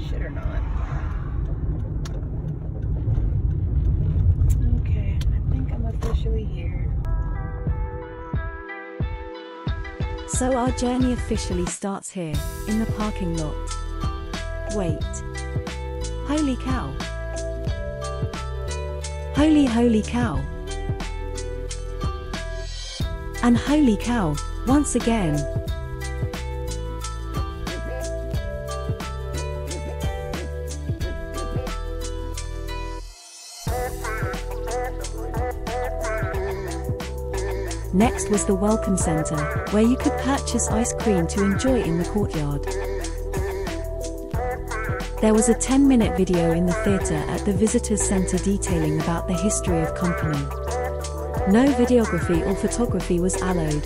push it or not. Okay, I think I'm officially here. So our journey officially starts here, in the parking lot. Wait. Holy cow. Holy cow. And holy cow, once again. Next was the Welcome Center, where you could purchase ice cream to enjoy in the courtyard. There was a 10-minute video in the theater at the Visitors Center detailing about the history of company. No videography or photography was allowed.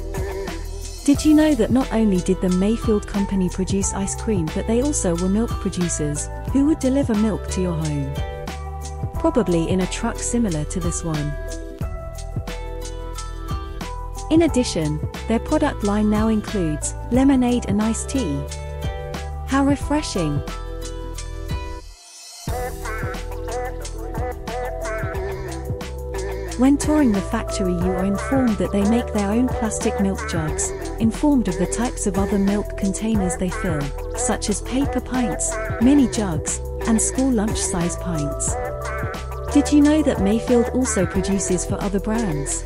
Did you know that not only did the Mayfield company produce ice cream, but they also were milk producers, who would deliver milk to your home? Probably in a truck similar to this one. In addition, their product line now includes lemonade and iced tea. How refreshing! When touring the factory, you are informed that they make their own plastic milk jugs, informed of the types of other milk containers they fill, such as paper pints, mini jugs, and school lunch-size pints. Did you know that Mayfield also produces for other brands?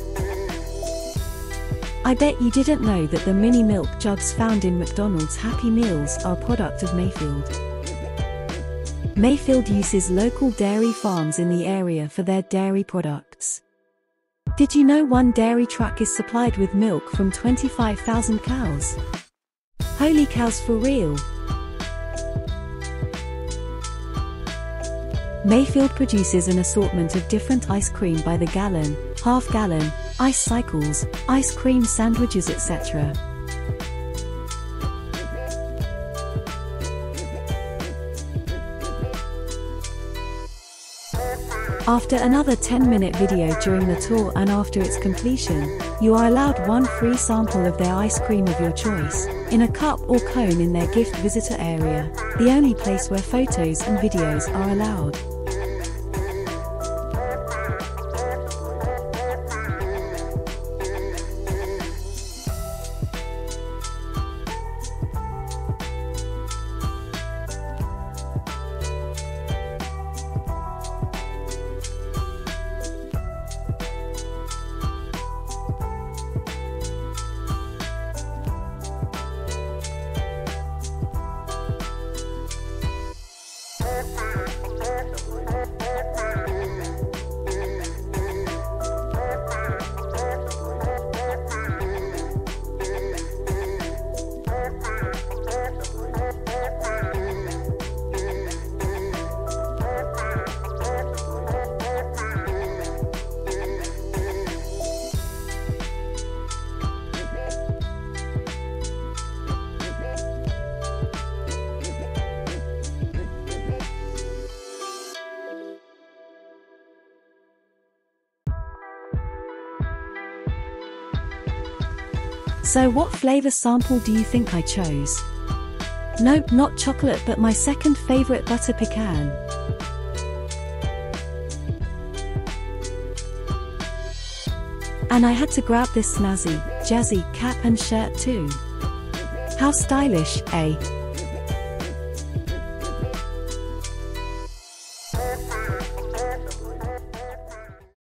I bet you didn't know that the mini milk jugs found in McDonald's Happy Meals are a product of Mayfield. Mayfield uses local dairy farms in the area for their dairy products. Did you know one dairy truck is supplied with milk from 25,000 cows? Holy cows, for real! Mayfield produces an assortment of different ice cream by the gallon, half-gallon, ice cycles, ice cream sandwiches, etc. After another 10-minute video during the tour, and after its completion, you are allowed one free sample of their ice cream of your choice, in a cup or cone in their gift visitor area, the only place where photos and videos are allowed. So what flavor sample do you think I chose? Nope, not chocolate, but my second favorite, butter pecan. And I had to grab this snazzy, jazzy cap and shirt too. How stylish, eh?